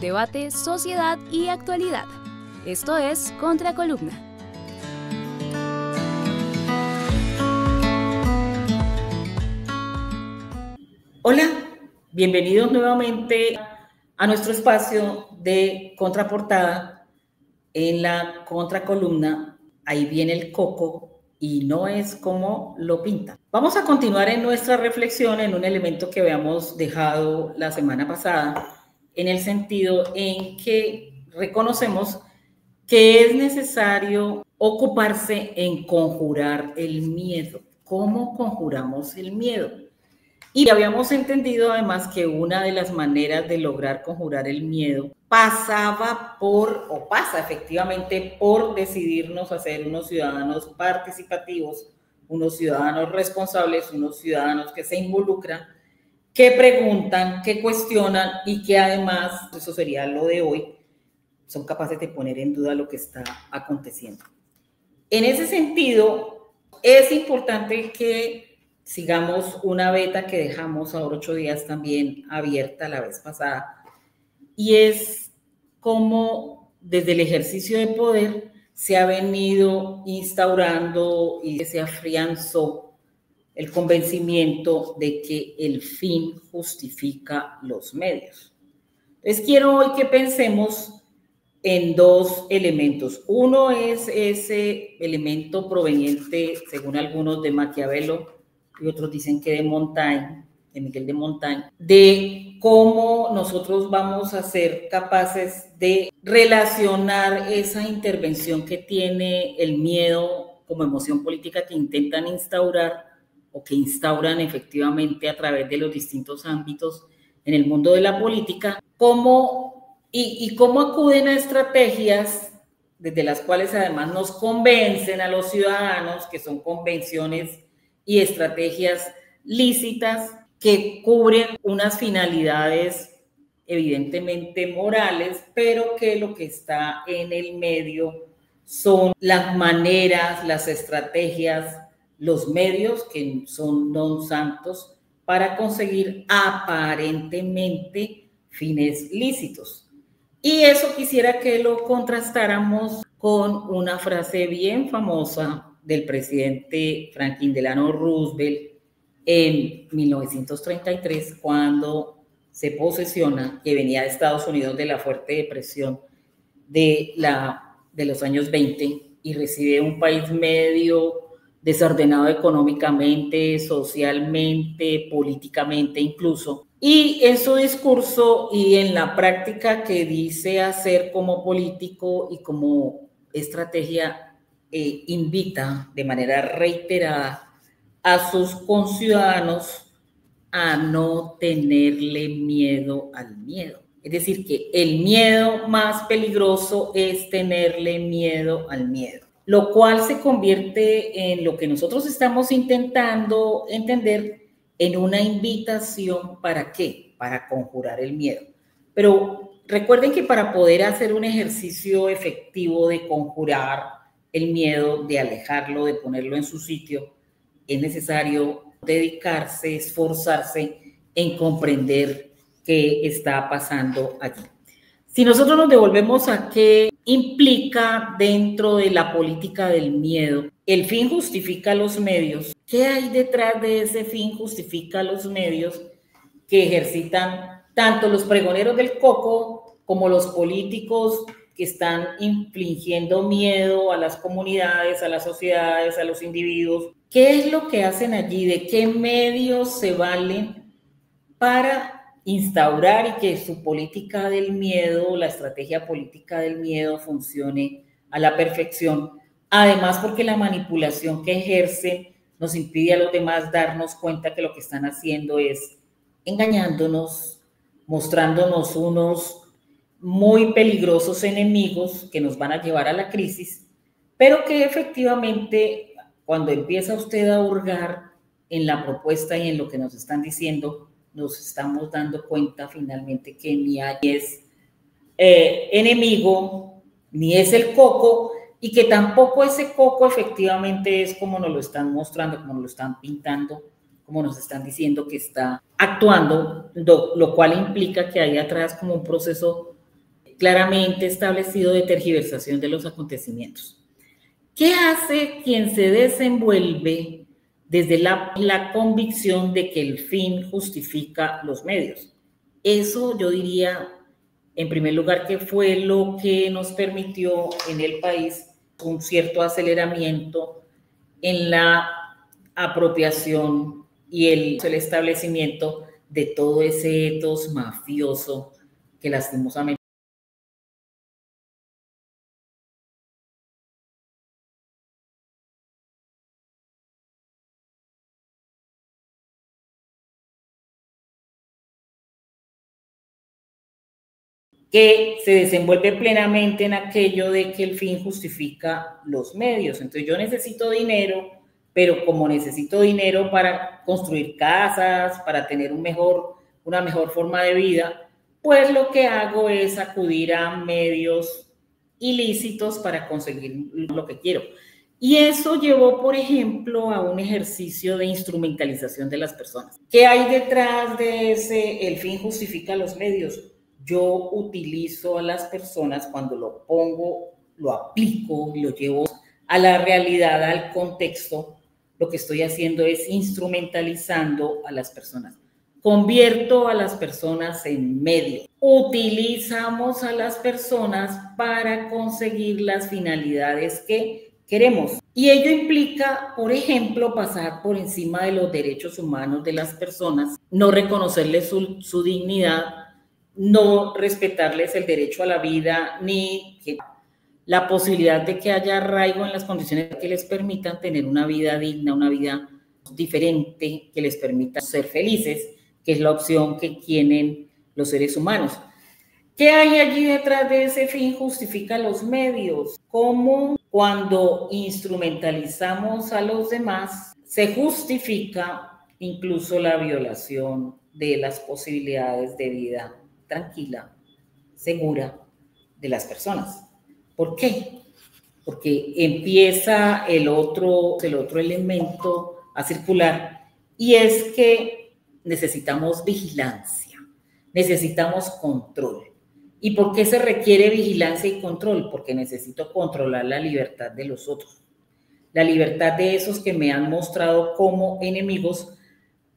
debate, sociedad y actualidad. Esto es Contracolumna. Hola, bienvenidos nuevamente a nuestro espacio de contraportada. En la contracolumna, ahí viene el coco y no es como lo pintan. Vamos a continuar en nuestra reflexión en un elemento que habíamos dejado la semana pasada, en el sentido en que reconocemos que es necesario ocuparse en conjurar el miedo. ¿Cómo conjuramos el miedo? Y habíamos entendido además que una de las maneras de lograr conjurar el miedo pasa efectivamente por decidirnos a ser unos ciudadanos participativos, unos ciudadanos responsables, unos ciudadanos que se involucran, que preguntan, que cuestionan y que además, eso sería lo de hoy, son capaces de poner en duda lo que está aconteciendo. En ese sentido, es importante que sigamos una beta que dejamos ahora 8 días también abierta la vez pasada, y es cómo desde el ejercicio de poder se ha venido instaurando y se afianzó el convencimiento de que el fin justifica los medios. Entonces quiero hoy que pensemos en dos elementos. Uno es ese elemento proveniente, según algunos, de Maquiavelo y otros dicen que de Montaigne, de Miguel de Montaigne, de cómo nosotros vamos a ser capaces de relacionar esa intervención que tiene el miedo como emoción política que intentan instaurar o que instauran efectivamente a través de los distintos ámbitos en el mundo de la política, cómo acuden a estrategias desde las cuales además nos convencen a los ciudadanos, que son convenciones y estrategias lícitas que cubren unas finalidades evidentemente morales, pero que lo que está en el medio son las maneras, las estrategias, los medios que son non santos para conseguir aparentemente fines lícitos. Y eso quisiera que lo contrastáramos con una frase bien famosa del presidente Franklin Delano Roosevelt en 1933, cuando se posesiona, que venía de Estados Unidos de la fuerte depresión de los años 20 y recibe un país medio desordenado económicamente, socialmente, políticamente incluso. Y en su discurso y en la práctica que dice hacer como político y como estrategia, invita de manera reiterada a sus conciudadanos a no tenerle miedo al miedo. Es decir, que el miedo más peligroso es tenerle miedo al miedo, lo cual se convierte en lo que nosotros estamos intentando entender en una invitación. ¿Para qué? Para conjurar el miedo. Pero recuerden que para poder hacer un ejercicio efectivo de conjurar el miedo, de alejarlo, de ponerlo en su sitio, es necesario dedicarse, esforzarse en comprender qué está pasando allí. Si nosotros nos devolvemos a qué implica dentro de la política del miedo, el fin justifica los medios. ¿Qué hay detrás de ese fin justifica los medios que ejercitan tanto los pregoneros del coco como los políticos que están infligiendo miedo a las comunidades, a las sociedades, a los individuos? ¿Qué es lo que hacen allí? ¿De qué medios se valen para instaurar y que su política del miedo, la estrategia política del miedo funcione a la perfección? Además, porque la manipulación que ejercen nos impide a los demás darnos cuenta que lo que están haciendo es engañándonos, mostrándonos unos muy peligrosos enemigos que nos van a llevar a la crisis, pero que efectivamente cuando empieza usted a hurgar en la propuesta y en lo que nos están diciendo, nos estamos dando cuenta finalmente que ni es enemigo, ni es el coco, y que tampoco ese coco efectivamente es como nos lo están mostrando, como nos lo están pintando, como nos están diciendo que está actuando, lo cual implica que hay atrás como un proceso claramente establecido de tergiversación de los acontecimientos. ¿Qué hace quien se desenvuelve desde la convicción de que el fin justifica los medios? Eso yo diría, en primer lugar, que fue lo que nos permitió en el país un cierto aceleramiento en la apropiación y el establecimiento de todo ese etos mafioso que lastimosamente que se desenvuelve plenamente en aquello de que el fin justifica los medios. Entonces yo necesito dinero, pero como necesito dinero para construir casas, para tener una mejor forma de vida, pues lo que hago es acudir a medios ilícitos para conseguir lo que quiero. Y eso llevó, por ejemplo, a un ejercicio de instrumentalización de las personas. ¿Qué hay detrás de el fin justifica los medios? Yo utilizo a las personas cuando lo pongo, lo aplico, lo llevo a la realidad, al contexto. Lo que estoy haciendo es instrumentalizando a las personas. Convierto a las personas en medio. Utilizamos a las personas para conseguir las finalidades que queremos. Y ello implica, por ejemplo, pasar por encima de los derechos humanos de las personas, no reconocerles su dignidad, no respetarles el derecho a la vida, ni la posibilidad de que haya arraigo en las condiciones que les permitan tener una vida digna, una vida diferente, que les permita ser felices, que es la opción que tienen los seres humanos. ¿Qué hay allí detrás de ese fin justifica los medios? ¿Cómo cuando instrumentalizamos a los demás se justifica incluso la violación de las posibilidades de vida tranquila, segura de las personas? ¿Por qué? Porque empieza el otro elemento a circular, y es que necesitamos vigilancia, necesitamos control. ¿Y por qué se requiere vigilancia y control? Porque necesito controlar la libertad de los otros, la libertad de esos que me han mostrado como enemigos,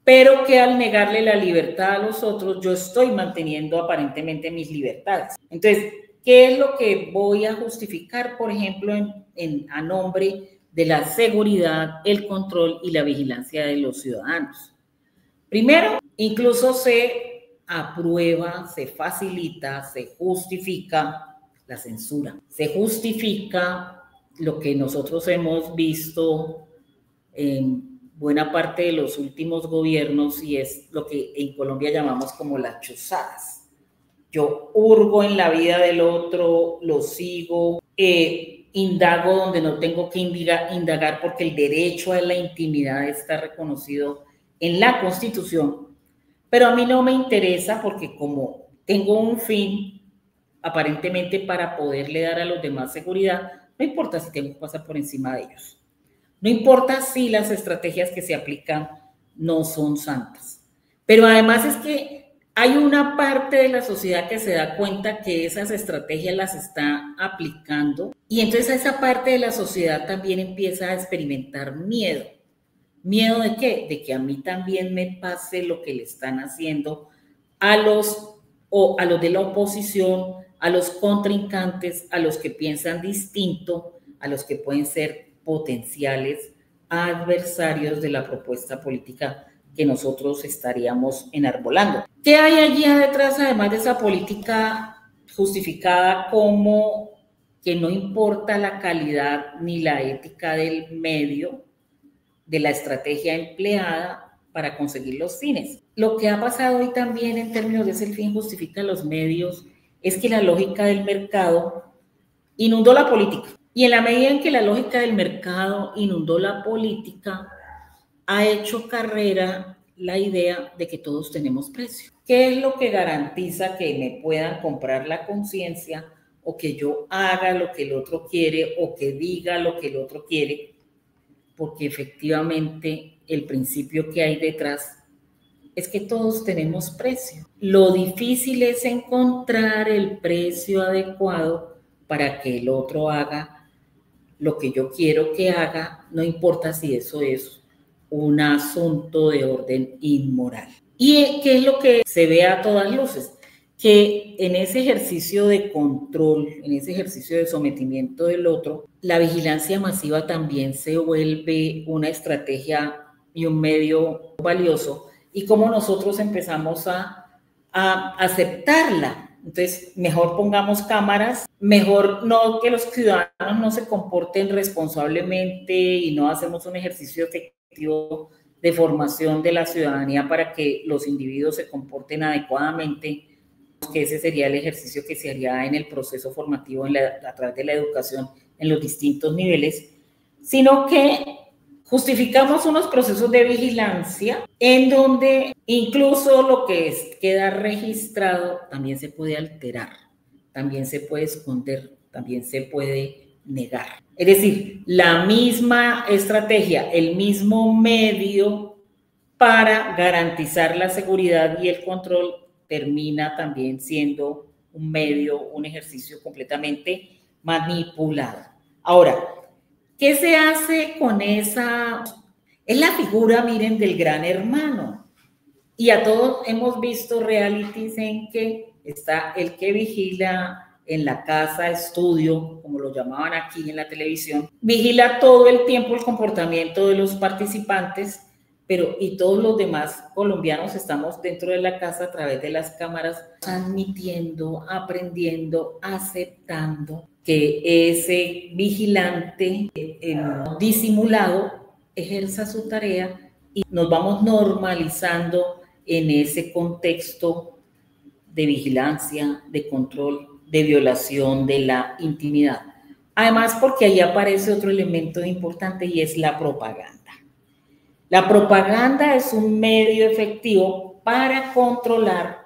pero que al negarle la libertad a los otros, yo estoy manteniendo aparentemente mis libertades. Entonces, ¿qué es lo que voy a justificar, por ejemplo, a nombre de la seguridad, el control y la vigilancia de los ciudadanos? Primero, incluso se aprueba, se facilita, se justifica la censura, se justifica lo que nosotros hemos visto en buena parte de los últimos gobiernos, y es lo que en Colombia llamamos como las chuzadas. Yo hurgo en la vida del otro, lo sigo, indago donde no tengo que indagar porque el derecho a la intimidad está reconocido en la Constitución, pero a mí no me interesa porque como tengo un fin aparentemente para poderle dar a los demás seguridad, no importa si tengo que pasar por encima de ellos. No importa si las estrategias que se aplican no son santas. Pero además es que hay una parte de la sociedad que se da cuenta que esas estrategias las está aplicando, y entonces esa parte de la sociedad también empieza a experimentar miedo. ¿Miedo de qué? De que a mí también me pase lo que le están haciendo a los de la oposición, a los contrincantes, a los que piensan distinto, a los que pueden ser potenciales adversarios de la propuesta política que nosotros estaríamos enarbolando. ¿Qué hay allí detrás, además de esa política justificada como que no importa la calidad ni la ética del medio, de la estrategia empleada para conseguir los fines? Lo que ha pasado hoy también en términos de ese fin justifica los medios es que la lógica del mercado inundó la política. Y en la medida en que la lógica del mercado inundó la política, ha hecho carrera la idea de que todos tenemos precio. ¿Qué es lo que garantiza que me puedan comprar la conciencia, o que yo haga lo que el otro quiere, o que diga lo que el otro quiere? Porque efectivamente el principio que hay detrás es que todos tenemos precio. Lo difícil es encontrar el precio adecuado para que el otro haga lo que yo quiero que haga, no importa si eso es un asunto de orden inmoral. ¿Y qué es lo que se ve a todas luces? Que en ese ejercicio de control, en ese ejercicio de sometimiento del otro, la vigilancia masiva también se vuelve una estrategia y un medio valioso, y cómo nosotros empezamos a aceptarla. Entonces, mejor pongamos cámaras, mejor no que los ciudadanos no se comporten responsablemente y no hacemos un ejercicio efectivo de formación de la ciudadanía para que los individuos se comporten adecuadamente, que ese sería el ejercicio que se haría en el proceso formativo a través de la educación en los distintos niveles, sino que justificamos unos procesos de vigilancia en donde incluso lo que queda registrado también se puede alterar, también se puede esconder, también se puede negar. Es decir, la misma estrategia, el mismo medio para garantizar la seguridad y el control termina también siendo un medio, un ejercicio completamente manipulado. Ahora, ¿qué se hace con esa? Es la figura, miren, del gran hermano. Y a todos hemos visto realities en que está el que vigila en la casa estudio, como lo llamaban aquí en la televisión, vigila todo el tiempo el comportamiento de los participantes, pero y todos los demás colombianos estamos dentro de la casa a través de las cámaras, admitiendo, aprendiendo, aceptando que ese vigilante disimulado ejerza su tarea, y nos vamos normalizando en ese contexto de vigilancia, de control, de violación de la intimidad. Además, porque ahí aparece otro elemento importante y es la propaganda. La propaganda es un medio efectivo para controlar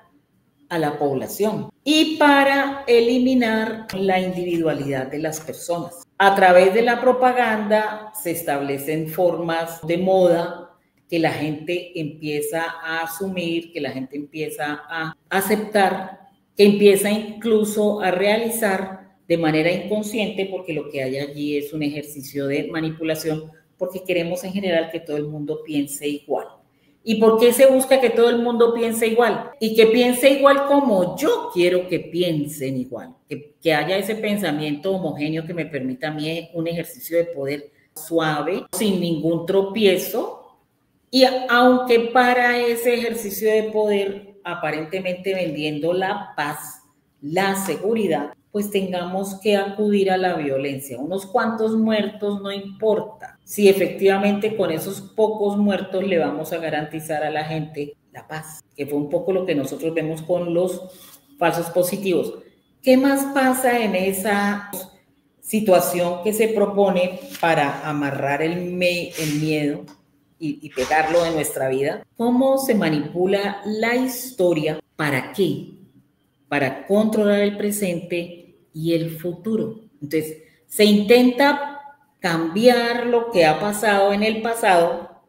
a la población y para eliminar la individualidad de las personas. A través de la propaganda se establecen formas de moda que la gente empieza a asumir, que la gente empieza a aceptar, que empieza incluso a realizar de manera inconsciente, porque lo que hay allí es un ejercicio de manipulación, porque queremos en general que todo el mundo piense igual. ¿Y por qué se busca que todo el mundo piense igual? Y que piense igual como yo quiero que piensen igual. Que haya ese pensamiento homogéneo que me permita a mí un ejercicio de poder suave, sin ningún tropiezo. Y aunque para ese ejercicio de poder, aparentemente vendiendo la paz, la seguridad, pues tengamos que acudir a la violencia. Unos cuantos muertos no importa, si efectivamente con esos pocos muertos le vamos a garantizar a la gente la paz, que fue un poco lo que nosotros vemos con los falsos positivos. ¿Qué más pasa en esa situación que se propone para amarrar el miedo y pegarlo de nuestra vida? ¿Cómo se manipula la historia? ¿Para qué? Para controlar el presente y el futuro. Entonces, se intenta cambiar lo que ha pasado en el pasado,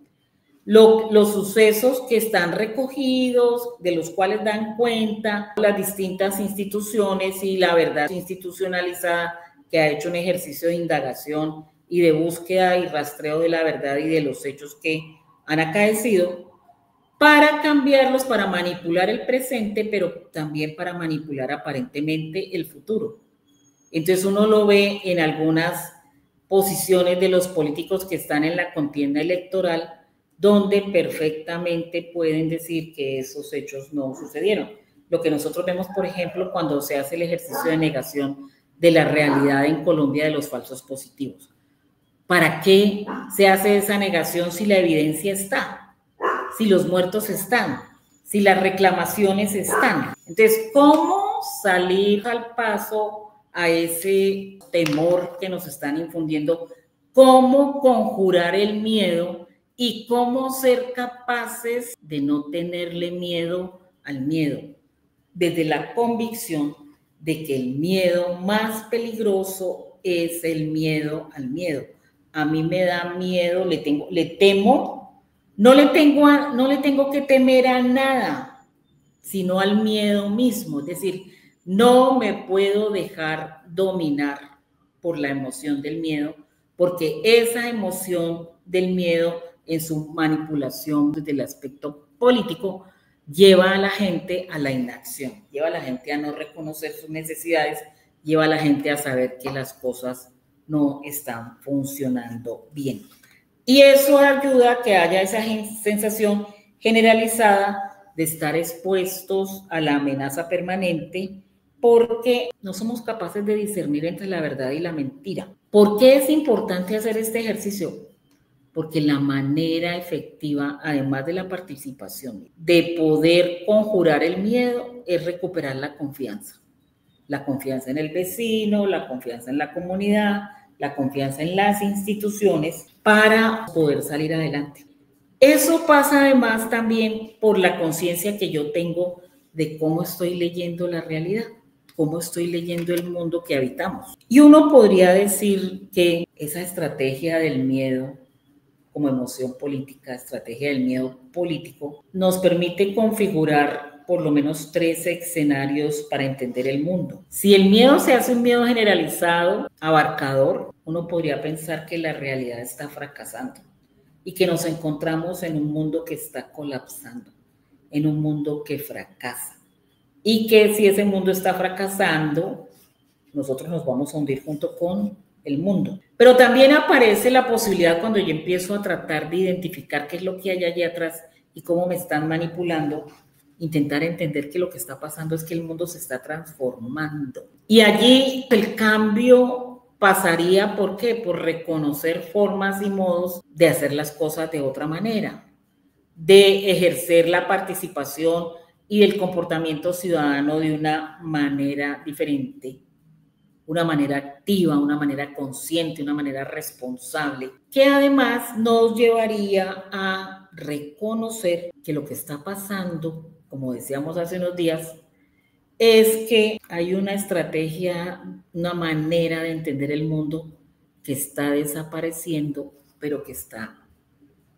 los sucesos que están recogidos, de los cuales dan cuenta las distintas instituciones y la verdad institucionalizada que ha hecho un ejercicio de indagación y de búsqueda y rastreo de la verdad y de los hechos que han acaecido, para cambiarlos, para manipular el presente, pero también para manipular aparentemente el futuro. Entonces uno lo ve en algunas posiciones de los políticos que están en la contienda electoral, donde perfectamente pueden decir que esos hechos no sucedieron. Lo que nosotros vemos, por ejemplo, cuando se hace el ejercicio de negación de la realidad en Colombia de los falsos positivos. ¿Para qué se hace esa negación si la evidencia está? Si los muertos están, si las reclamaciones están. Entonces, ¿cómo salir al paso a ese temor que nos están infundiendo? ¿Cómo conjurar el miedo y cómo ser capaces de no tenerle miedo al miedo? Desde la convicción de que el miedo más peligroso es el miedo al miedo. A mí me da miedo, le temo. No le tengo que temer a nada, sino al miedo mismo. Es decir, no me puedo dejar dominar por la emoción del miedo, porque esa emoción del miedo en su manipulación desde el aspecto político lleva a la gente a la inacción, lleva a la gente a no reconocer sus necesidades, lleva a la gente a saber que las cosas no están funcionando bien. Y eso ayuda a que haya esa sensación generalizada de estar expuestos a la amenaza permanente, porque no somos capaces de discernir entre la verdad y la mentira. ¿Por qué es importante hacer este ejercicio? Porque la manera efectiva, además de la participación, de poder conjurar el miedo es recuperar la confianza. La confianza en el vecino, la confianza en la comunidad, la confianza en las instituciones para poder salir adelante. Eso pasa además también por la conciencia que yo tengo de cómo estoy leyendo la realidad, cómo estoy leyendo el mundo que habitamos. Y uno podría decir que esa estrategia del miedo como emoción política, estrategia del miedo político, nos permite configurar por lo menos 3 escenarios para entender el mundo. Si el miedo se hace un miedo generalizado, abarcador, uno podría pensar que la realidad está fracasando y que nos encontramos en un mundo que está colapsando, en un mundo que fracasa. Y que si ese mundo está fracasando, nosotros nos vamos a hundir junto con el mundo. Pero también aparece la posibilidad cuando yo empiezo a tratar de identificar qué es lo que hay allí atrás y cómo me están manipulando, intentar entender que lo que está pasando es que el mundo se está transformando. Y allí el cambio pasaría, ¿por qué? Por reconocer formas y modos de hacer las cosas de otra manera, de ejercer la participación y el comportamiento ciudadano de una manera diferente, una manera activa, una manera consciente, una manera responsable, que además nos llevaría a reconocer que lo que está pasando, como decíamos hace unos días, es que hay una estrategia, una manera de entender el mundo que está desapareciendo, pero que está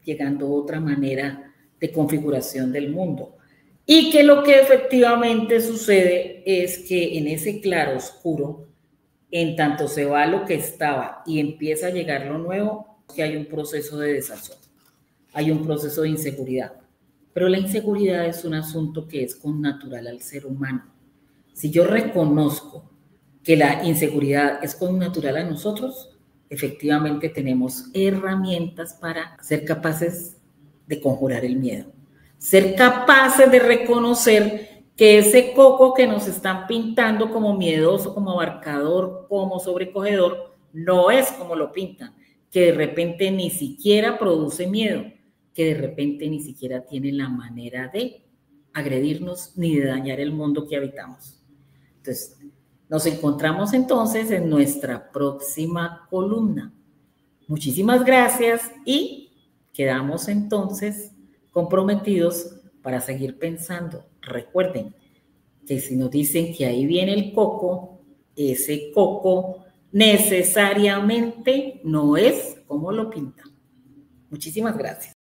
llegando otra manera de configuración del mundo. Y que lo que efectivamente sucede es que en ese claroscuro, en tanto se va lo que estaba y empieza a llegar lo nuevo, que hay un proceso de desazón, hay un proceso de inseguridad. Pero la inseguridad es un asunto que es connatural al ser humano. Si yo reconozco que la inseguridad es connatural a nosotros, efectivamente tenemos herramientas para ser capaces de conjurar el miedo, ser capaces de reconocer que ese coco que nos están pintando como miedoso, como abarcador, como sobrecogedor, no es como lo pintan, que de repente ni siquiera produce miedo, que de repente ni siquiera tiene la manera de agredirnos ni de dañar el mundo que habitamos. Entonces, nos encontramos entonces en nuestra próxima columna. Muchísimas gracias y quedamos entonces comprometidos para seguir pensando. Recuerden que si nos dicen que ahí viene el coco, ese coco necesariamente no es como lo pintan. Muchísimas gracias.